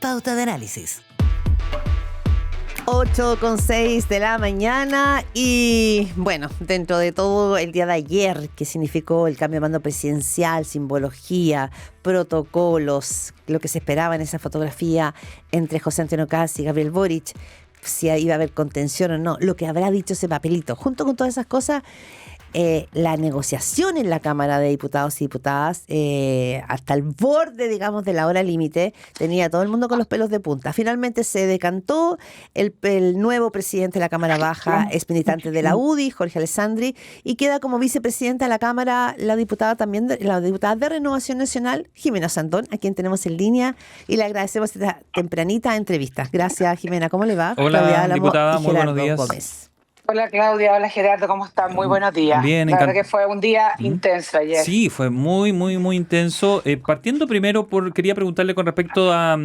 Pauta de Análisis. 8:06 de la mañana y bueno, dentro de todo el día de ayer que significó el cambio de mando presidencial, simbología, protocolos, lo que se esperaba en esa fotografía entre José Antonio Kast y Gabriel Boric, si iba a haber contención o no, lo que habrá dicho ese papelito, junto con todas esas cosas. La negociación en la Cámara de Diputados y Diputadas hasta el borde, digamos, de la hora límite, tenía a todo el mundo con los pelos de punta. Finalmente se decantó, el nuevo presidente de la Cámara Baja es militante de la UDI, Jorge Alessandri, y queda como vicepresidenta de la Cámara la diputada de Renovación Nacional, Jimena Sandón, a quien tenemos en línea, y le agradecemos esta tempranita entrevista. Gracias, Jimena. ¿Cómo le va? Hola, Claudia Álamo diputada, y muy buenos Gerardo días. Gómez. Hola Claudia, hola Gerardo, ¿cómo están? Muy buenos días. Bien, la verdad que fue un día intenso ayer. Sí, fue muy intenso. Partiendo primero, quería preguntarle con respecto a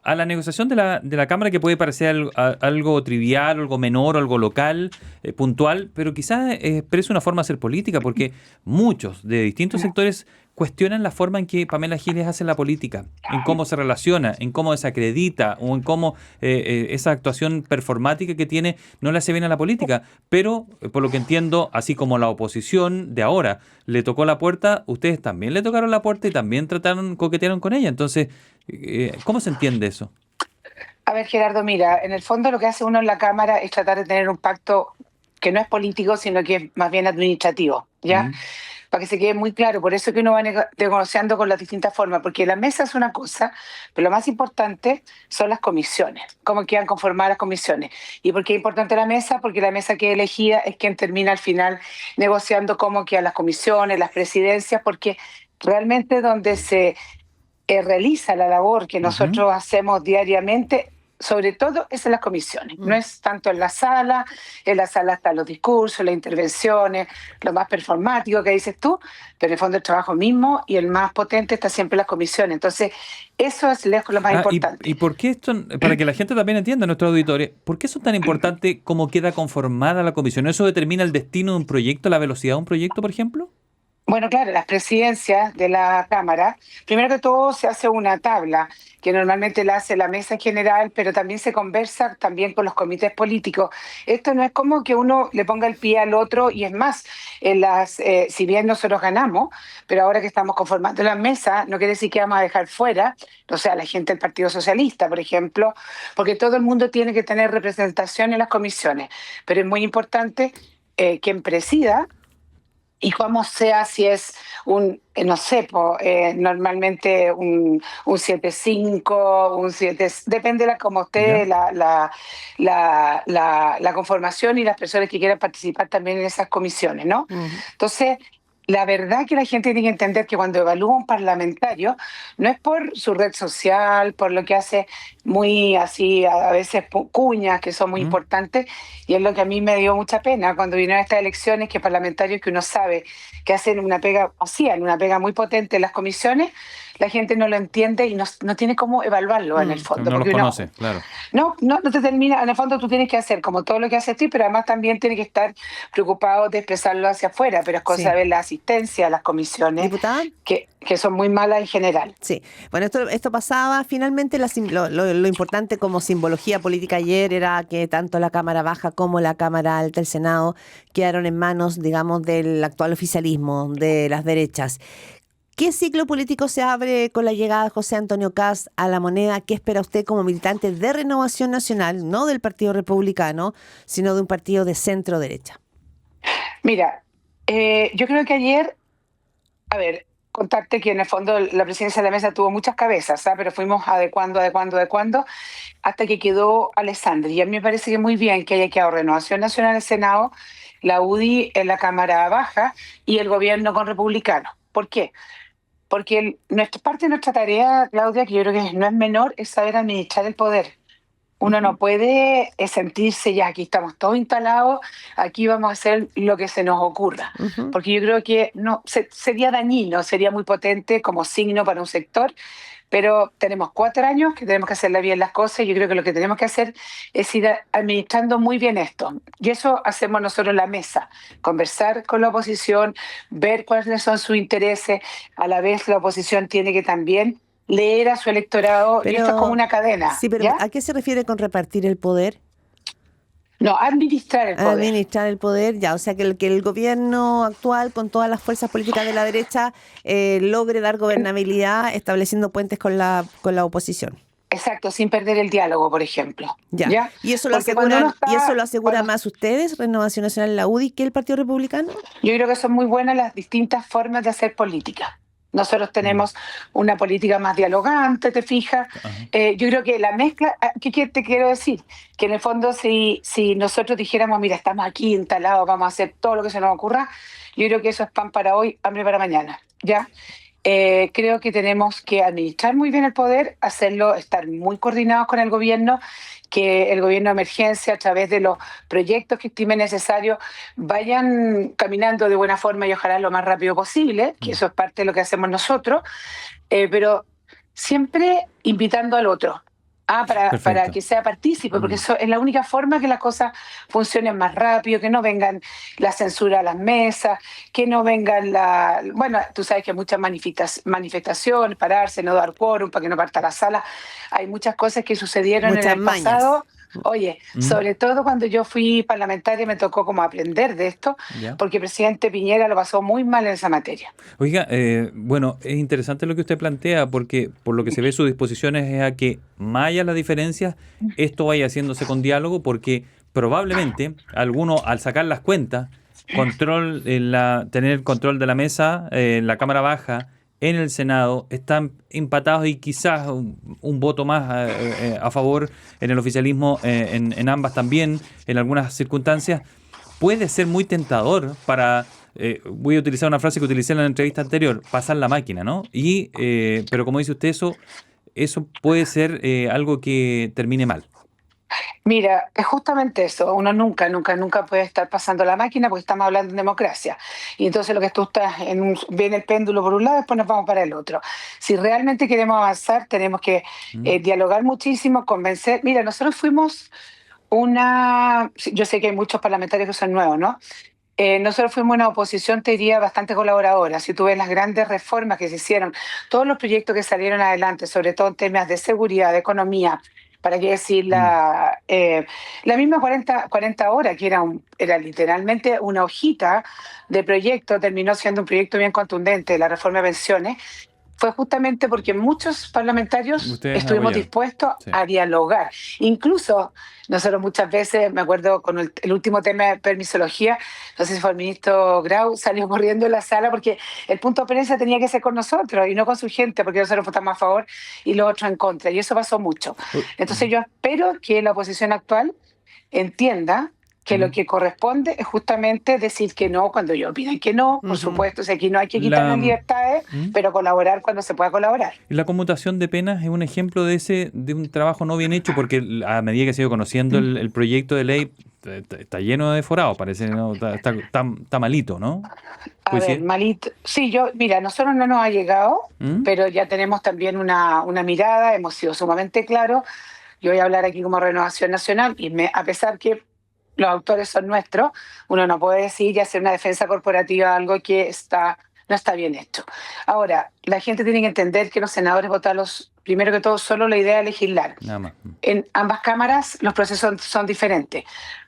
la negociación de la Cámara, que puede parecer algo trivial, algo menor, algo local, puntual, pero quizás expresa una forma de hacer política, porque muchos de distintos sectores cuestionan la forma en que Pamela Giles hace la política, en cómo se relaciona, en cómo desacredita o en cómo esa actuación performática que tiene no le hace bien a la política. Pero, por lo que entiendo, así como la oposición de ahora le tocó la puerta, ustedes también le tocaron la puerta y también coquetearon con ella. Entonces, ¿cómo se entiende eso? A ver Gerardo, mira, en el fondo lo que hace uno en la Cámara es tratar de tener un pacto que no es político, sino que es más bien administrativo, ¿ya? Para que se quede muy claro, por eso que uno va negociando con las distintas formas, porque la mesa es una cosa, pero lo más importante son las comisiones, cómo quedan conformadas las comisiones. ¿Y por qué es importante la mesa? Porque la mesa que elegida es quien termina al final negociando cómo quedan las comisiones, las presidencias, porque realmente donde se realiza la labor que nosotros hacemos diariamente, sobre todo es en las comisiones, no es tanto en la sala están los discursos, las intervenciones, lo más performático que dices tú, pero en el fondo el trabajo mismo y el más potente está siempre en las comisiones. Entonces, eso es lejos lo más importante. ¿Y por qué esto, para que la gente también entienda, nuestro auditorio, por qué eso es tan importante como queda conformada la comisión? ¿Eso determina el destino de un proyecto, la velocidad de un proyecto, por ejemplo? Bueno, claro, las presidencias de la Cámara, primero que todo se hace una tabla que normalmente la hace la mesa en general, pero también se conversa también con los comités políticos. Esto no es como que uno le ponga el pie al otro, y es más, si bien nosotros ganamos, pero ahora que estamos conformando las mesas, no quiere decir que vamos a dejar fuera, o sea, la gente del Partido Socialista, por ejemplo, porque todo el mundo tiene que tener representación en las comisiones, pero es muy importante quien presida. Y cómo sea, si es no sé, normalmente un 7-5, un 7, depende de cómo esté la conformación y las personas que quieran participar también en esas comisiones, ¿no? Entonces, la verdad que la gente tiene que entender que cuando evalúa un parlamentario, no es por su red social, por lo que hace muy así, a veces cuñas que son muy importantes, y es lo que a mí me dio mucha pena cuando vinieron estas elecciones, que parlamentarios que uno sabe que hacían una pega muy potente en las comisiones, la gente no lo entiende y no tiene cómo evaluarlo en el fondo. No porque los conoce, claro. No te termina, en el fondo tú tienes que hacer como todo lo que haces tú, pero además también tienes que estar preocupado de expresarlo hacia afuera, pero es cosa de ver la asistencia a las comisiones, ¿Diputada? que son muy malas en general. Sí, bueno, esto pasaba, finalmente lo importante como simbología política ayer era que tanto la Cámara Baja como la Cámara Alta del Senado quedaron en manos, digamos, del actual oficialismo, de las derechas. ¿Qué ciclo político se abre con la llegada de José Antonio Kast a la moneda? ¿Qué espera usted como militante de Renovación Nacional, no del Partido Republicano, sino de un partido de centro-derecha? Mira, yo creo que ayer, contarte que en el fondo la presidencia de la mesa tuvo muchas cabezas, ¿sabes? Pero fuimos adecuando, hasta que quedó Alessandri. Y a mí me parece que muy bien que haya quedado Renovación Nacional en el Senado, la UDI en la Cámara Baja y el gobierno con republicanos. ¿Por qué? Porque parte de nuestra tarea, Claudia, que yo creo que no es menor, es saber administrar el poder. Uno no puede sentirse ya, aquí estamos todos instalados, aquí vamos a hacer lo que se nos ocurra. Porque yo creo que no sería dañino, sería muy potente como signo para un sector, pero tenemos 4 años que tenemos que hacerle bien las cosas, y yo creo que lo que tenemos que hacer es ir administrando muy bien esto. Y eso hacemos nosotros en la mesa, conversar con la oposición, ver cuáles son sus intereses. A la vez la oposición tiene que también leer a su electorado, y esto es como una cadena. Sí, pero ¿ya? ¿a qué se refiere con repartir el poder? No, administrar el poder. Administrar el poder, ya, o sea que el gobierno actual, con todas las fuerzas políticas de la derecha, logre dar gobernabilidad estableciendo puentes con la oposición. Exacto, sin perder el diálogo, por ejemplo. Ya. ¿Ya? ¿Y eso lo Porque cuando aseguran, uno está- y eso lo asegura cuando- más ustedes, Renovación Nacional, la UDI, que el Partido Republicano? Yo creo que son muy buenas las distintas formas de hacer política. Nosotros tenemos una política más dialogante, ¿te fijas? Ajá. Yo creo que la mezcla, ¿qué te quiero decir? Que en el fondo si nosotros dijéramos, mira, estamos aquí instalados, vamos a hacer todo lo que se nos ocurra, yo creo que eso es pan para hoy, hambre para mañana, ¿ya? Creo que tenemos que administrar muy bien el poder, hacerlo, estar muy coordinados con el gobierno, que el gobierno de emergencia, a través de los proyectos que estime necesarios, vayan caminando de buena forma y ojalá lo más rápido posible, que eso es parte de lo que hacemos nosotros, pero siempre invitando al otro. Para Perfecto. que sea partícipe, porque eso es la única forma que las cosas funcionen más rápido, que no vengan la censura a las mesas, que no vengan Bueno, tú sabes que hay muchas manifestaciones, pararse, no dar quórum para que no parta la sala. Hay muchas cosas que sucedieron Muchas en el mañas. pasado. Oye, sobre todo cuando yo fui parlamentaria me tocó como aprender de esto, Ya. porque el presidente Piñera lo pasó muy mal en esa materia. Oiga, bueno, es interesante lo que usted plantea porque por lo que se ve sus disposiciones es a que, más allá de las diferencias, esto vaya haciéndose con diálogo porque probablemente algunos al sacar las cuentas, tener control de la mesa, en la Cámara Baja, en el Senado, están empatados y quizás un voto más a favor en el oficialismo, en ambas también, en algunas circunstancias, puede ser muy tentador para... voy a utilizar una frase que utilicé en la entrevista anterior, pasar la máquina, ¿no? Pero como dice usted, eso puede ser algo que termine mal. Mira, es justamente eso. Uno nunca puede estar pasando la máquina porque estamos hablando de democracia. Y entonces lo que tú estás viene el péndulo por un lado, después nos vamos para el otro. Si realmente queremos avanzar, tenemos que dialogar muchísimo, convencer. Mira, nosotros fuimos yo sé que hay muchos parlamentarios que son nuevos, ¿no? Nosotros fuimos una oposición, te diría, bastante colaboradora. Si tú ves las grandes reformas que se hicieron, todos los proyectos que salieron adelante, sobre todo en temas de seguridad, de economía, para qué decir la misma 40 horas, que era literalmente una hojita de proyecto, terminó siendo un proyecto bien contundente, la reforma de pensiones, fue justamente porque muchos parlamentarios Ustedes estuvimos apoyaron. dispuestos Sí. a dialogar. Incluso nosotros muchas veces, me acuerdo con el último tema de permisología, no sé si fue el ministro Grau, salió corriendo en la sala porque el punto de prensa tenía que ser con nosotros y no con su gente, porque nosotros votamos a favor y los otros en contra. Y eso pasó mucho. Entonces yo espero que la oposición actual entienda que lo que corresponde es justamente decir que no cuando ellos piden que no, por supuesto, si aquí no hay que quitar las libertades, pero colaborar cuando se pueda colaborar. La conmutación de penas es un ejemplo de un trabajo no bien hecho, porque a medida que se ha ido conociendo el proyecto de ley, está lleno de deforados, parece, ¿no? Está malito, ¿no? A ver, malito. Sí, mira, a nosotros no nos ha llegado, pero ya tenemos también una mirada, hemos sido sumamente claros. Yo voy a hablar aquí como Renovación Nacional y a pesar que los autores son nuestros, uno no puede decir y hacer una defensa corporativa algo que no está bien hecho. Ahora, la gente tiene que entender que los senadores votan primero que todo, solo la idea de legislar. Nada más. En ambas cámaras los procesos son diferentes.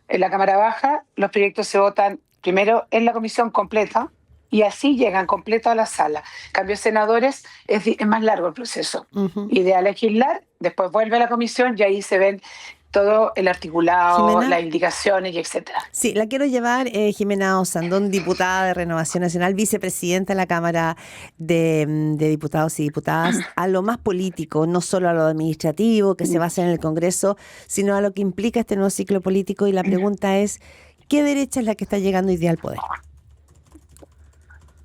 En la Cámara Baja los proyectos se votan primero en la comisión completa y así llegan completos a la sala. En cambio, senadores es más largo el proceso. Idea de legislar, después vuelve a la comisión y ahí se ven todo el articulado, Jimena, las indicaciones y etcétera. Sí, la quiero llevar, Jimena Osandón, diputada de Renovación Nacional, vicepresidenta de la Cámara de Diputados y Diputadas, a lo más político, no solo a lo administrativo, que se basa en el Congreso, sino a lo que implica este nuevo ciclo político. Y la pregunta es, ¿qué derecha es la que está llegando hoy día al poder?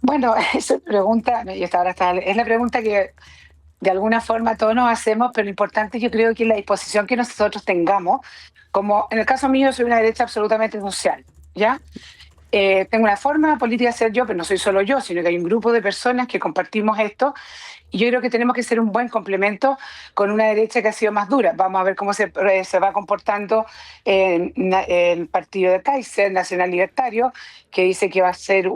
Bueno, esa pregunta, es la pregunta que de alguna forma todos nos hacemos, pero lo importante yo creo que es la disposición que nosotros tengamos, como en el caso mío soy una derecha absolutamente social, ¿ya? Tengo una forma política de ser yo, pero no soy solo yo, sino que hay un grupo de personas que compartimos esto, y yo creo que tenemos que ser un buen complemento con una derecha que ha sido más dura. Vamos a ver cómo se va comportando el partido de Kaiser, Nacional Libertario, que dice que va a ser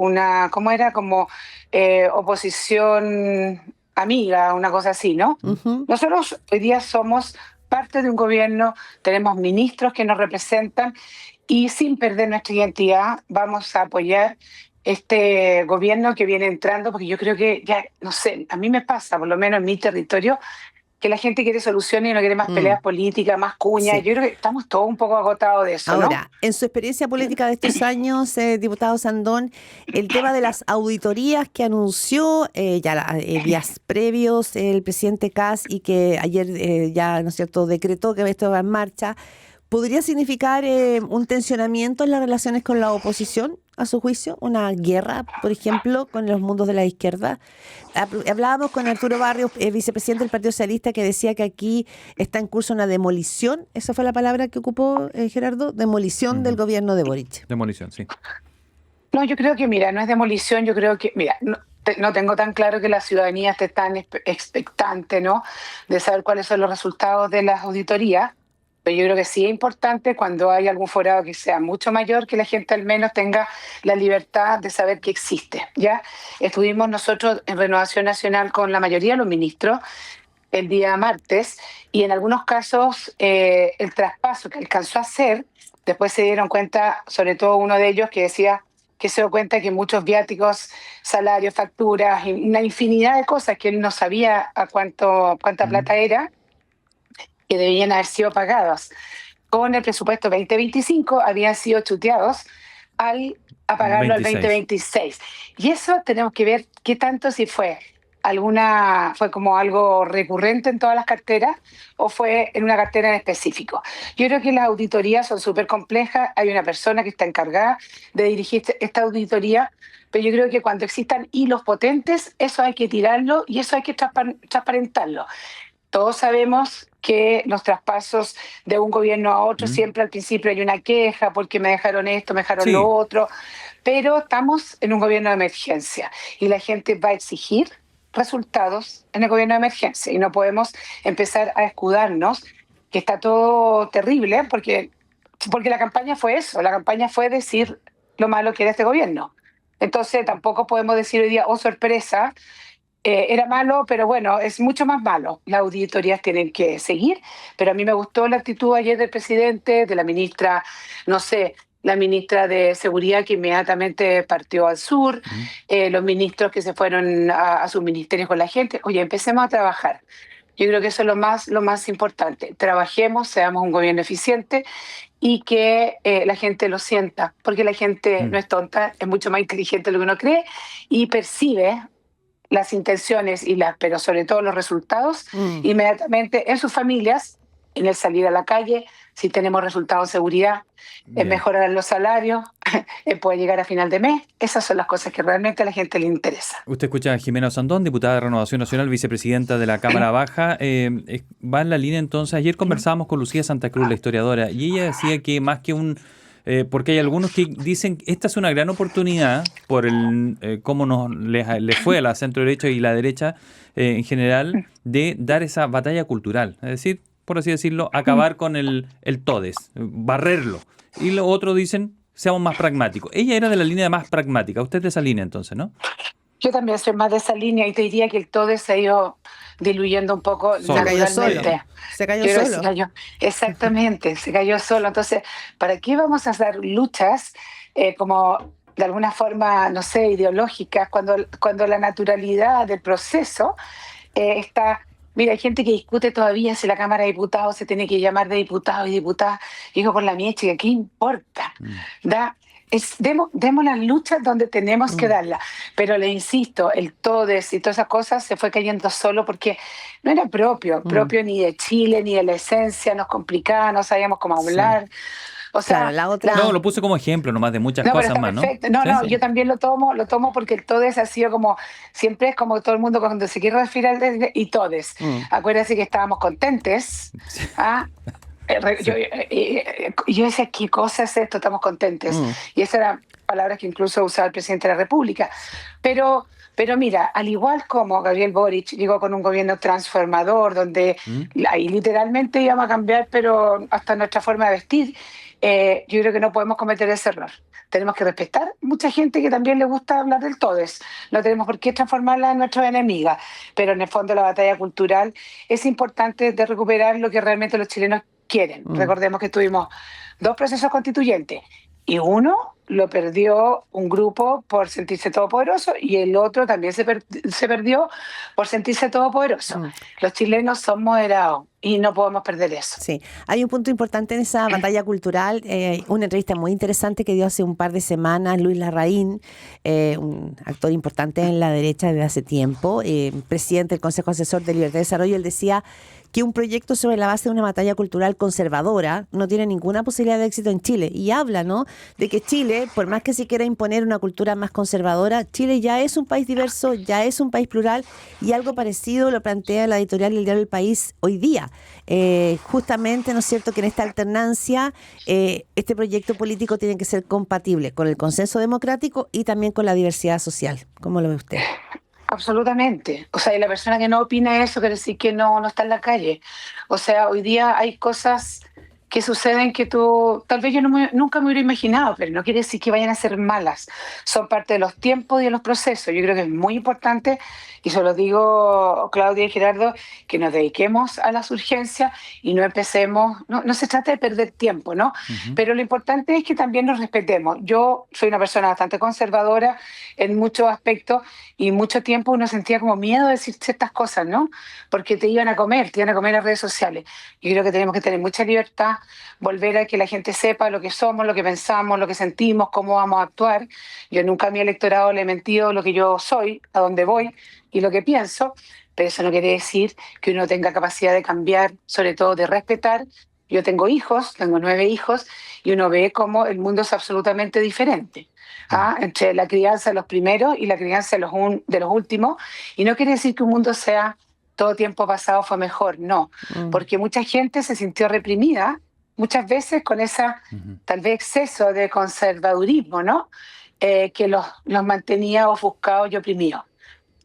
oposición amiga, una cosa así, ¿no? Ujú. Nosotros hoy día somos parte de un gobierno, tenemos ministros que nos representan y sin perder nuestra identidad vamos a apoyar este gobierno que viene entrando, porque yo creo que ya, no sé, a mí me pasa, por lo menos en mi territorio, que la gente quiere soluciones y no quiere más Mm, peleas políticas, más cuñas. sí. Yo creo que estamos todos un poco agotados de eso, ¿no? Ahora, en su experiencia política de estos años, diputado Sandón, el tema de las auditorías que anunció días previos el presidente Kast y que ayer ya, ¿no es cierto?, decretó que esto va en marcha, ¿podría significar un tensionamiento en las relaciones con la oposición, a su juicio? ¿Una guerra, por ejemplo, con los mundos de la izquierda? Hablábamos con Arturo Barrios, vicepresidente del Partido Socialista, que decía que aquí está en curso una demolición, esa fue la palabra que ocupó Gerardo, demolición del Ujú. gobierno de Boric. Demolición, sí. No, yo creo que, mira, no es demolición, yo creo que, mira, no tengo tan claro que la ciudadanía esté tan expectante, ¿no? De saber cuáles son los resultados de las auditorías, pero yo creo que sí es importante cuando hay algún forado que sea mucho mayor, que la gente al menos tenga la libertad de saber que existe, ¿ya? Estuvimos nosotros en Renovación Nacional con la mayoría de los ministros el día martes y en algunos casos el traspaso que alcanzó a hacer, después se dieron cuenta, sobre todo uno de ellos que decía que se dio cuenta que muchos viáticos, salarios, facturas, una infinidad de cosas que él no sabía cuánta Ujú. plata era, que debían haber sido pagadas con el presupuesto 2025, habían sido chuteados al a pagarlo al 26. 2026. Y eso tenemos que ver qué tanto si fue como algo recurrente en todas las carteras o fue en una cartera en específico. Yo creo que las auditorías son súper complejas, hay una persona que está encargada de dirigir esta auditoría, pero yo creo que cuando existan hilos potentes, eso hay que tirarlo y eso hay que transparentarlo. Todos sabemos que los traspasos de un gobierno a otro, Ujú. siempre al principio hay una queja porque me dejaron esto, me dejaron lo Sí, otro, pero estamos en un gobierno de emergencia y la gente va a exigir resultados en el gobierno de emergencia y no podemos empezar a escudarnos que está todo terrible porque la campaña fue eso, la campaña fue decir lo malo que era este gobierno. Entonces tampoco podemos decir hoy día, oh sorpresa, era malo, pero bueno, es mucho más malo. Las auditorías tienen que seguir, pero a mí me gustó la actitud ayer del presidente, de la ministra, no sé, la ministra de Seguridad que inmediatamente partió al sur, ujú, los ministros que se fueron a sus ministerios con la gente. Oye, empecemos a trabajar. Yo creo que eso es lo más importante. Trabajemos, seamos un gobierno eficiente y que la gente lo sienta, porque la gente mm. no es tonta, es mucho más inteligente de lo que uno cree y percibe las intenciones pero sobre todo los resultados, Mm. inmediatamente en sus familias, en el salir a la calle, si tenemos resultados en seguridad, en Bien. mejorar los salarios, en poder llegar a final de mes. Esas son las cosas que realmente a la gente le interesa. Usted escucha a Jimena Sandón, diputada de Renovación Nacional, vicepresidenta de la Cámara Baja. Va en la línea entonces. Ayer conversábamos con Lucía Santa Cruz, la historiadora, y ella decía que más que porque hay algunos que dicen que esta es una gran oportunidad por cómo les fue a la centro derecha y la derecha en general de dar esa batalla cultural. Es decir, por así decirlo, acabar con el todes, barrerlo. Y los otros dicen, seamos más pragmáticos. Ella era de la línea más pragmática. Usted de esa línea entonces, ¿no? Yo también soy más de esa línea y te diría que el todo se ha ido diluyendo un poco Se Solo. cayó solo. naturalmente. Se cayó Yo creo que se solo. cayó, exactamente, se cayó solo. Entonces, ¿para qué vamos a hacer luchas como de alguna forma, no sé, ideológicas, cuando la naturalidad del proceso está... Mira, hay gente que discute todavía si la Cámara de Diputados se tiene que llamar de diputados y diputadas. Y digo, por la mieche, ¿qué importa? Mm. Demos las luchas donde tenemos que Mm. darlas. Pero le insisto, el TODES y todas esas cosas se fue cayendo solo porque no era Mm. propio ni de Chile, ni de la esencia, nos complicaba, no sabíamos cómo Sí. hablar. O Claro, sea, la No, otra. lo puse como ejemplo nomás de muchas no, pero cosas está más, ¿no? perfecto. No, Sí, no, sí. yo también lo tomo porque el TODES ha sido como, siempre es como todo el mundo cuando se quiere referir al y TODES. Mm. Acuérdense que estábamos contentes. ¿Ah? Sí. Yo decía, ¿qué cosa es esto? Estamos contentes. Mm. Y esas eran palabras que incluso usaba el presidente de la República. Pero Pero mira, al igual como Gabriel Boric llegó con un gobierno transformador, donde ¿Mm? ahí literalmente íbamos a cambiar, pero hasta nuestra forma de vestir, yo creo que no podemos cometer ese error. Tenemos que respetar mucha gente que también le gusta hablar del todes. No tenemos por qué transformarla en nuestra enemiga, pero en el fondo la batalla cultural es importante de recuperar lo que realmente los chilenos quieren. Mm. Recordemos que tuvimos dos procesos constituyentes y uno lo perdió un grupo por sentirse todopoderoso y el otro también se perdió por sentirse todopoderoso. Mm. Los chilenos son moderados y no podemos perder eso. Sí, hay un punto importante en esa batalla cultural, una entrevista muy interesante que dio hace un par de semanas Luis Larraín, un actor importante en la derecha desde hace tiempo, presidente del Consejo Asesor de Libertad y Desarrollo. Él decía que un proyecto sobre la base de una batalla cultural conservadora no tiene ninguna posibilidad de éxito en Chile. Y habla, ¿no?, de que Chile, por más que se quiera imponer una cultura más conservadora, Chile ya es un país diverso, ya es un país plural, y algo parecido lo plantea la editorial del diario El País hoy día. Justamente, ¿no es cierto?, que en esta alternancia este proyecto político tiene que ser compatible con el consenso democrático y también con la diversidad social. ¿Cómo lo ve usted? Absolutamente. O sea, y la persona que no opina eso quiere decir que no está en la calle. O sea, hoy día hay cosas que suceden que tú, tal vez yo nunca me hubiera imaginado, pero no quiere decir que vayan a ser malas. Son parte de los tiempos y de los procesos. Yo creo que es muy importante, y se lo digo, Claudia y Gerardo, que nos dediquemos a las urgencias y no empecemos, no se trata de perder tiempo, ¿no? Ujú. Pero lo importante es que también nos respetemos. Yo soy una persona bastante conservadora en muchos aspectos y mucho tiempo uno sentía como miedo de decir ciertas cosas, ¿no? Porque te iban a comer las redes sociales. Yo creo que tenemos que tener mucha libertad, volver a que la gente sepa lo que somos, lo que pensamos, lo que sentimos, cómo vamos a actuar. Yo nunca a mi electorado le he mentido lo que yo soy, a dónde voy y lo que pienso, pero eso no quiere decir que uno tenga capacidad de cambiar, sobre todo de respetar. Yo tengo hijos, tengo 9 hijos, y uno ve cómo el mundo es absolutamente diferente. Entre la crianza de los primeros y la crianza de los últimos, y no quiere decir que un mundo sea todo tiempo pasado fue mejor, no, porque mucha gente se sintió reprimida, muchas veces con esa Ujú. tal vez exceso de conservadurismo, ¿no? Que los mantenía ofuscados y oprimidos.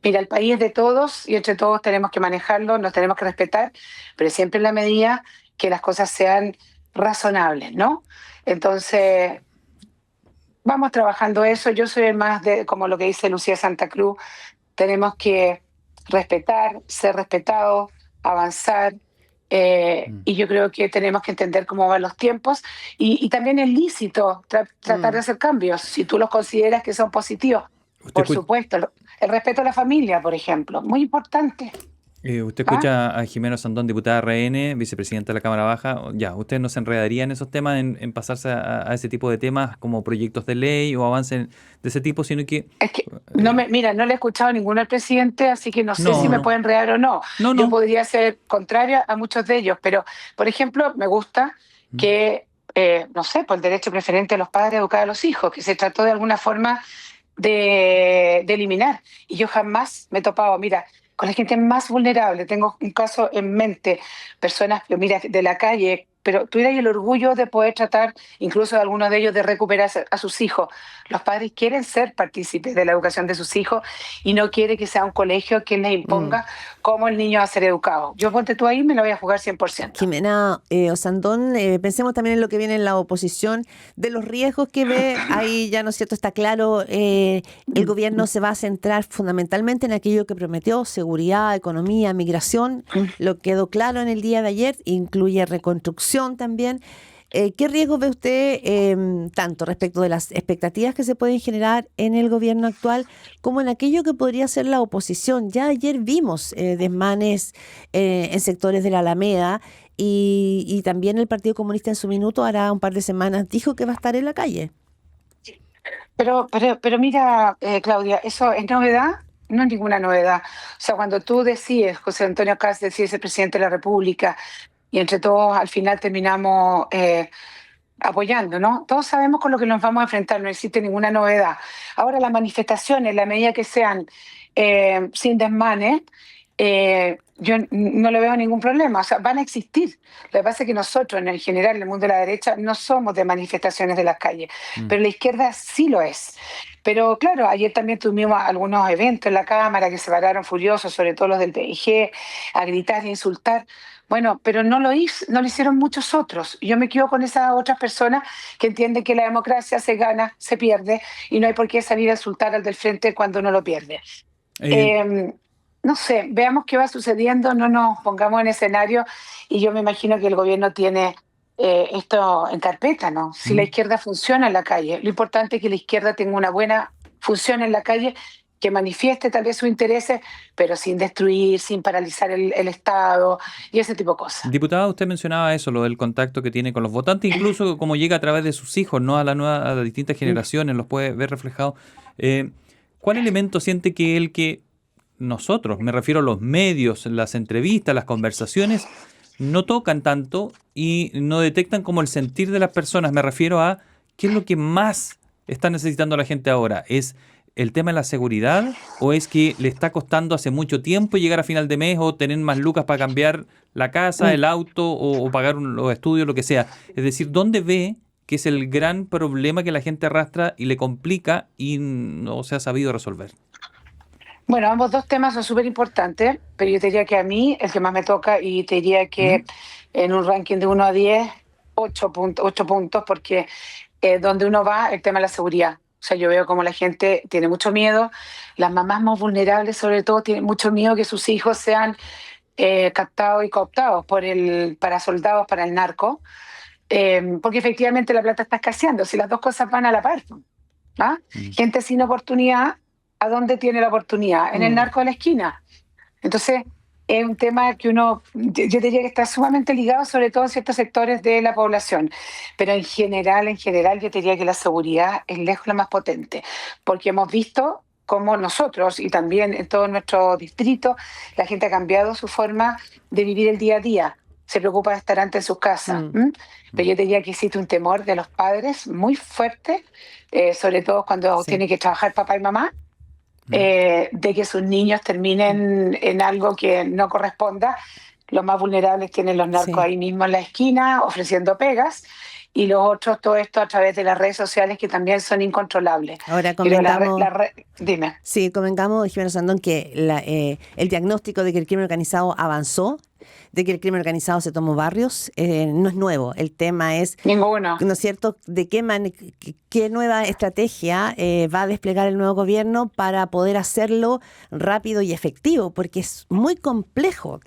Mira, el país es de todos y entre todos tenemos que manejarlo, nos tenemos que respetar, pero siempre en la medida que las cosas sean razonables, ¿no? Entonces, vamos trabajando eso. Yo soy más de, como lo que dice Lucía Santa Cruz, tenemos que respetar, ser respetados, avanzar, Mm. y yo creo que tenemos que entender cómo van los tiempos y también es lícito tratar de hacer cambios, si tú los consideras que son positivos. Usted Por escu- supuesto, el respeto a la familia, por ejemplo, muy importante. Usted ¿Ah? escucha a Jimena Sandón, diputada RN, vicepresidenta de la Cámara Baja. Ya, ¿usted no se enredaría en esos temas, en pasarse a ese tipo de temas como proyectos de ley o avances de ese tipo, sino que... Es que eh, mira, no le he escuchado ninguno al presidente, así que no sé si no, me no, puede enredar o no. no, Yo no. podría ser contraria a muchos de ellos, pero, por ejemplo, me gusta Mm. que, no sé, por el derecho preferente de los padres a educar a los hijos, que se trató de alguna forma de eliminar. Y yo jamás me he topado, mira, con la gente más vulnerable. Tengo un caso en mente, personas, mira, de la calle, pero tuviera el orgullo de poder tratar, incluso de algunos de ellos, de recuperar a sus hijos. Los padres quieren ser partícipes de la educación de sus hijos y no quiere que sea un colegio quien les Mm. imponga cómo el niño va a ser educado. Yo, ponte tú ahí, me lo voy a jugar 100%. Jimena Osandón, pensemos también en lo que viene en la oposición, de los riesgos que ve. Ahí ya, ¿no es cierto?, está claro, el gobierno se va a centrar fundamentalmente en aquello que prometió: seguridad, economía, migración. Lo quedó claro en el día de ayer, incluye reconstrucción también. ¿Qué riesgos ve usted, tanto respecto de las expectativas que se pueden generar en el gobierno actual como en aquello que podría ser la oposición? Ya ayer vimos desmanes en sectores de la Alameda, y también el Partido Comunista en su minuto, hará un par de semanas, dijo que va a estar en la calle. Pero mira, Claudia, eso es novedad, no es ninguna novedad. O sea, cuando tú decides, José Antonio Kast decide ser presidente de la República, y entre todos al final terminamos apoyando, ¿no? Todos sabemos con lo que nos vamos a enfrentar, no existe ninguna novedad. Ahora las manifestaciones, la medida que sean sin desmanes, yo no le veo ningún problema, o sea, van a existir. Lo que pasa es que nosotros, en el general, en el mundo de la derecha, no somos de manifestaciones de las calles, pero la izquierda sí lo es. Pero claro, ayer también tuvimos algunos eventos en la Cámara que se pararon furiosos, sobre todo los del PIG, a gritar e insultar. Bueno, pero no lo hicieron muchos otros. Yo me quedo con esas otras personas que entienden que la democracia se gana, se pierde, y no hay por qué salir a insultar al del frente cuando uno lo pierde. No sé, veamos qué va sucediendo, no nos pongamos en escenario, y yo me imagino que el gobierno tiene esto en carpeta, ¿no? Si la izquierda funciona en la calle, lo importante es que la izquierda tenga una buena función en la calle, que manifieste tal vez sus intereses, pero sin destruir, sin paralizar el Estado y ese tipo de cosas. Diputada, usted mencionaba eso, lo del contacto que tiene con los votantes, incluso cómo llega a través de sus hijos, ¿no? A las distintas generaciones, los puede ver reflejados. ¿Cuál elemento siente que el que nosotros, me refiero a los medios, las entrevistas, las conversaciones, no tocan tanto y no detectan como el sentir de las personas? Me refiero a qué es lo que más está necesitando la gente ahora. ¿Es el tema de la seguridad o es que le está costando hace mucho tiempo llegar a final de mes o tener más lucas para cambiar la casa, el auto o pagar los estudios, lo que sea? Es decir, ¿dónde ve que es el gran problema que la gente arrastra y le complica y no se ha sabido resolver? Bueno, ambos dos temas son súper importantes, pero yo te diría que a mí el que más me toca, y te diría que en un ranking de 1 a 10, 8 puntos, porque donde uno va, el tema de la seguridad. O sea, yo veo como la gente tiene mucho miedo, las mamás más vulnerables sobre todo tienen mucho miedo que sus hijos sean captados y cooptados para soldados, para el narco, porque efectivamente la plata está escaseando, si las dos cosas van a la par. ¿Ah? Gente sin oportunidad, ¿a dónde tiene la oportunidad? En el narco de la esquina. Entonces, es un tema que yo diría que está sumamente ligado, sobre todo en ciertos sectores de la población. Pero en general, yo diría que la seguridad es lejos la más potente, porque hemos visto cómo nosotros, y también en todo nuestro distrito, la gente ha cambiado su forma de vivir el día a día. Se preocupa de estar antes en sus casas. Pero yo diría que existe un temor de los padres muy fuerte, sobre todo cuando tienen que trabajar papá y mamá, de que sus niños terminen en algo que no corresponda. Los más vulnerables tienen los narcos ahí mismo en la esquina ofreciendo pegas, y los otros todo esto a través de las redes sociales, que también son incontrolables. Ahora comentamos, dime. Sí, comentamos, Jimena Sandón, que el diagnóstico de que el crimen organizado avanzó, de que el crimen organizado se tomó barrios, no es nuevo. El tema es, ninguno, ¿no es cierto?, de qué nueva estrategia va a desplegar el nuevo gobierno para poder hacerlo rápido y efectivo, porque es muy complejo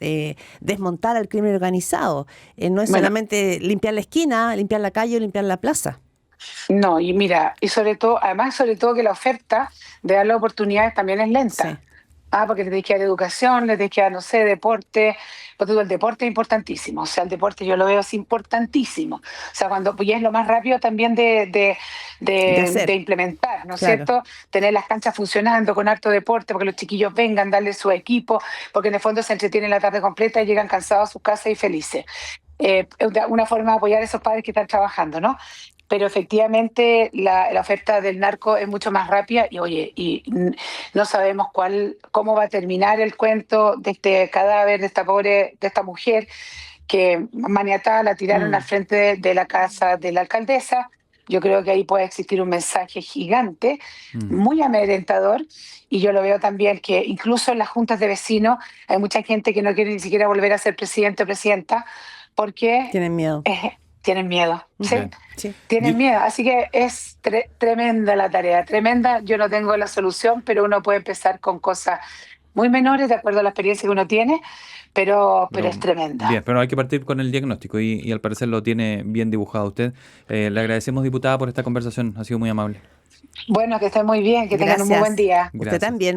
desmontar al crimen organizado. No es solamente limpiar la esquina, limpiar la calle o limpiar la plaza. No, y mira, y sobre todo que la oferta de dar las oportunidades también es lenta. Sí. Porque le tienes que dar educación, le tienes que dar, no sé, deporte. Porque el deporte es importantísimo. O sea, el deporte yo lo veo es importantísimo. O sea, cuando ya es lo más rápido también de implementar, ¿no es cierto? Tener las canchas funcionando con harto deporte, porque los chiquillos vengan, darle su equipo, porque en el fondo se entretienen la tarde completa y llegan cansados a sus casas y felices. Una forma de apoyar a esos padres que están trabajando, ¿no? Pero efectivamente la oferta del narco es mucho más rápida y no sabemos cómo va a terminar el cuento de este cadáver de esta mujer que maniatada la tiraron al frente de la casa de la alcaldesa. Yo creo que ahí puede existir un mensaje gigante, muy amedrentador, y yo lo veo también que incluso en las juntas de vecinos hay mucha gente que no quiere ni siquiera volver a ser presidente o presidenta porque tienen miedo. Tienen miedo, ¿sí? Sí. Tienen miedo, así que es tremenda la tarea, tremenda. Yo no tengo la solución, pero uno puede empezar con cosas muy menores de acuerdo a la experiencia que uno tiene, pero es tremenda. Bien, pero hay que partir con el diagnóstico y al parecer lo tiene bien dibujado usted. Le agradecemos, diputada, por esta conversación, ha sido muy amable. Bueno, que esté muy bien, que tengan un muy buen día. Usted también.